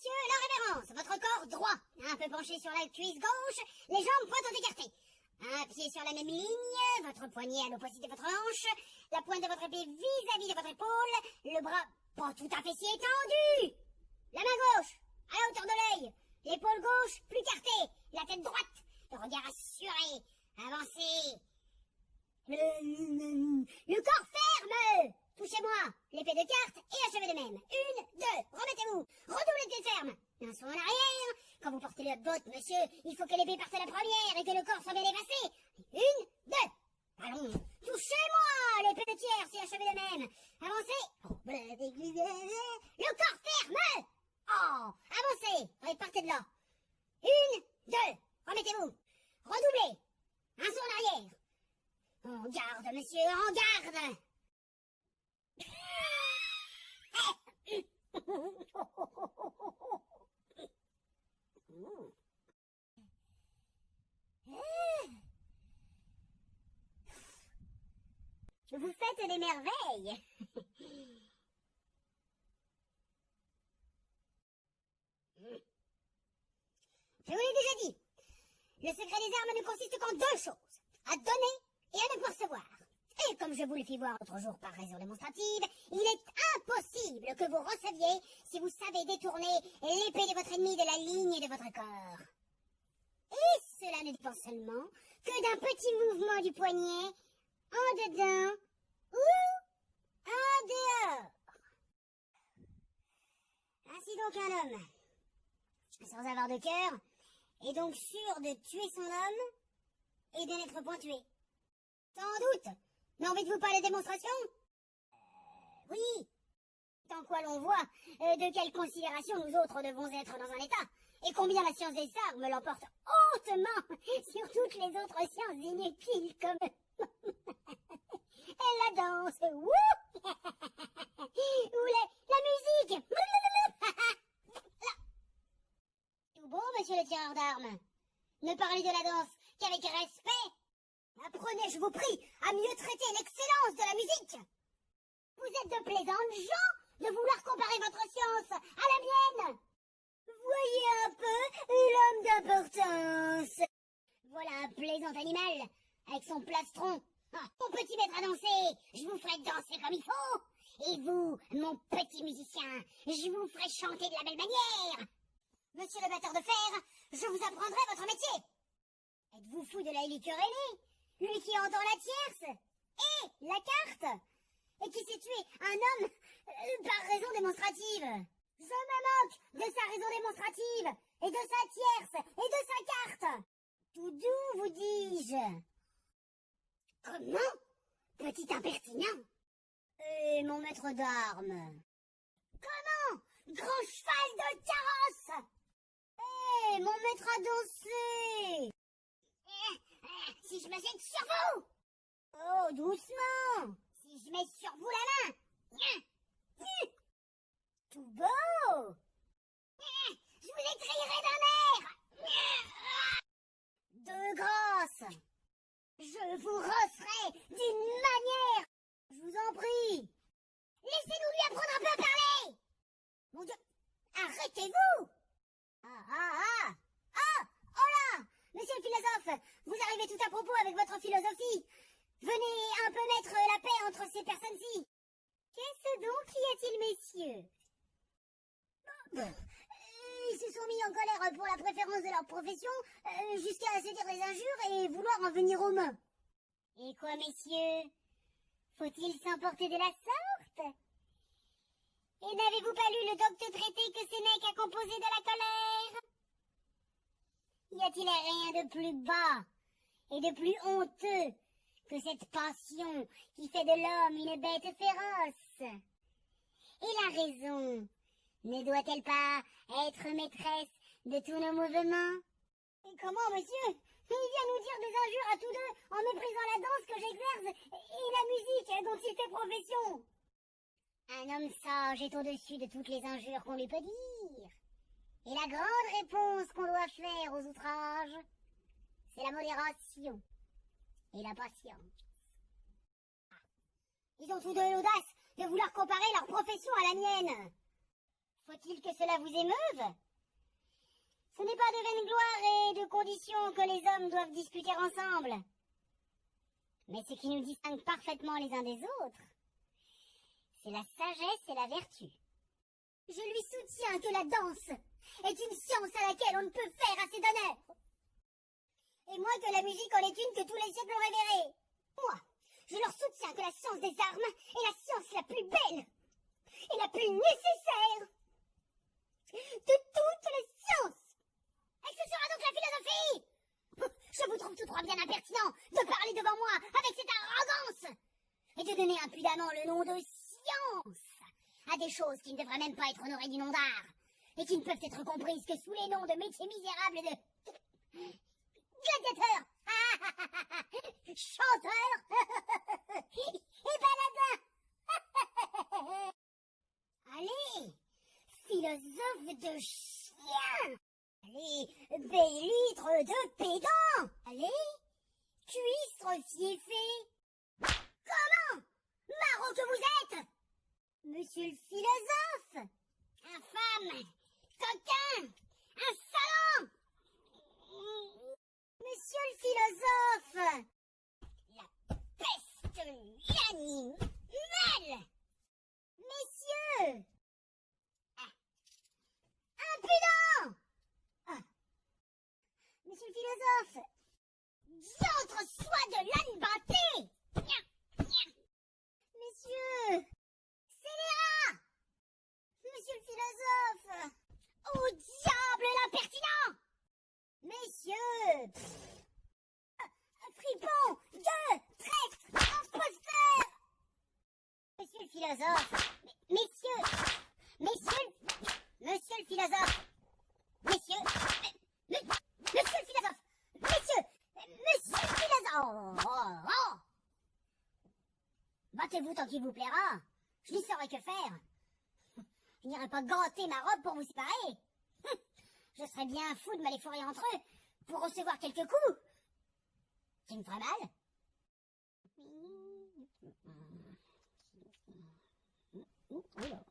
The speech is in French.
Messieurs, la révérence, votre corps droit, un peu penché sur la cuisse gauche, les jambes pointes écartées. Un pied sur la même ligne, votre poignet à l'opposite de votre hanche, la pointe de votre épée vis-à-vis de votre épaule, le bras pas tout à fait si étendu. La main gauche, à la hauteur de l'œil, l'épaule gauche plus cartée, la tête droite, le regard assuré, avancé. Le corps ferme. Touchez-moi, l'épée de carte et achevez de même. 1, 2, remettez-vous, redoublez de pied ferme. Un saut en arrière. Quand vous portez le botte, monsieur, il faut que l'épée parte à la première et que le corps soit bien effacé. 1, 2, allons, touchez-moi, l'épée de tierce et achevez de même. Avancez. Le corps ferme. Oh, avancez, allez, partez de là. 1, 2, remettez-vous, redoublez. Un saut en arrière. En garde, monsieur, en garde. Vous faites des merveilles. Je vous l'ai déjà dit. Le secret des armes ne consiste qu'en 2 choses. À donner et à ne pas recevoir. Et comme je vous le fis voir l'autre jour par raison démonstrative, il est impossible que vous receviez si vous savez détourner l'épée de votre ennemi de la ligne de votre corps. Et cela ne dépend seulement que d'un petit mouvement du poignet en dedans ou en dehors. Ainsi donc un homme, sans avoir de cœur, est donc sûr de tuer son homme et de n'être point tué. Sans doute. N'en-vous pas les démonstrations? Oui. Tant quoi l'on voit de quelle considération nous autres devons être dans un état, et combien la science des armes l'emporte hautement sur toutes les autres sciences inutiles comme la danse, ou la musique. Tout bon, monsieur le tireur d'armes. Ne parlez de la danse qu'avec respect. Apprenez, je vous prie, à mieux traiter l'excellence de la musique. Vous êtes de plaisantes gens de vouloir comparer votre science à la mienne. Voyez un peu l'homme d'importance. Voilà un plaisant animal, avec son plastron. Mon petit maître à danser, je vous ferai danser comme il faut. Et vous, mon petit musicien, je vous ferai chanter de la belle manière. Monsieur le batteur de fer, je vous apprendrai votre métier. Êtes-vous fou de la liqueur-aînée? Lui qui entend la tierce et la carte, et qui s'est tué un homme par raison démonstrative. Je me moque de sa raison démonstrative, et de sa tierce, et de sa carte. Tout doux, vous dis-je. Comment? Petit impertinent. Et mon maître d'armes. Comment? Grand cheval de carrosse. Eh, mon maître à danser. Si je me jette sur vous! Oh, doucement! Si je mets sur vous la main! Tout beau! Je vous étrillerai d'un air! De grâce! Je vous rosserai d'une manière! Je vous en prie! Laissez-nous lui apprendre un peu à parler! Mon Dieu! Arrêtez-vous! Oh là! Monsieur le philosophe, vous arrivez tout à propos avec votre philosophie. Venez un peu mettre la paix entre ces personnes-ci. Qu'est-ce donc qu'y a-t-il, messieurs? Ils se sont mis en colère pour la préférence de leur profession, jusqu'à se dire des injures et vouloir en venir aux mains. Et quoi, messieurs? Faut-il s'emporter de la sorte? Et n'avez-vous pas lu le docte traité que Sénèque a composé de la colère? Y a-t-il rien de plus bas et de plus honteux que cette passion qui fait de l'homme une bête féroce? Et la raison ne doit-elle pas être maîtresse de tous nos mouvements? Et comment, monsieur? Il vient nous dire des injures à tous deux en méprisant la danse que j'exerce et la musique dont il fait profession. Un homme sage est au-dessus de toutes les injures qu'on lui peut dire. Et la grande réponse qu'on doit faire aux outrages, c'est la modération et la patience. Ils ont tous deux l'audace de vouloir comparer leur profession à la mienne. Faut-il que cela vous émeuve? Ce n'est pas de vaine gloire et de conditions que les hommes doivent discuter ensemble. Mais ce qui nous distingue parfaitement les uns des autres, c'est la sagesse et la vertu. Je lui soutiens que la danse est une science à laquelle on ne peut faire assez d'honneur. Et moi que la musique en est une que tous les siècles ont révérée. Moi, je leur soutiens que la science des armes est la science la plus belle et la plus nécessaire de toutes les sciences. Et ce sera donc la philosophie. Je vous trouve tous trois bien impertinents de parler devant moi avec cette arrogance et de donner impudemment le nom de science à des choses qui ne devraient même pas être honorées du nom d'art et qui ne peuvent être comprises que sous les noms de métiers misérables de gladiateurs, chanteurs et baladins. Allez, philosophe de chien. Allez, bélitre de pédant. Allez, cuistre fiefé. Comment? Marot que vous êtes! Monsieur le philosophe! Infâme! Coquin! Insolent! Monsieur le philosophe! La peste animale! Messieurs! Impudent! Monsieur le philosophe! Diantre soit de l'âne batté! Messieurs! Scélérat! Monsieur le philosophe! Au diable l'impertinent! Messieurs! Fripon! Gueux! Traître! Imposteur! Monsieur le philosophe! Messieurs! Monsieur le philosophe! Messieurs! Monsieur le philosophe! Monsieur le philosophe! Oh! Battez-vous tant qu'il vous plaira. Je n'y saurais que faire. Je n'irai pas ganter ma robe pour vous séparer. Je serais bien fou de m'aller fourrer entre eux pour recevoir quelques coups. Qui me ferait mal. Oh là.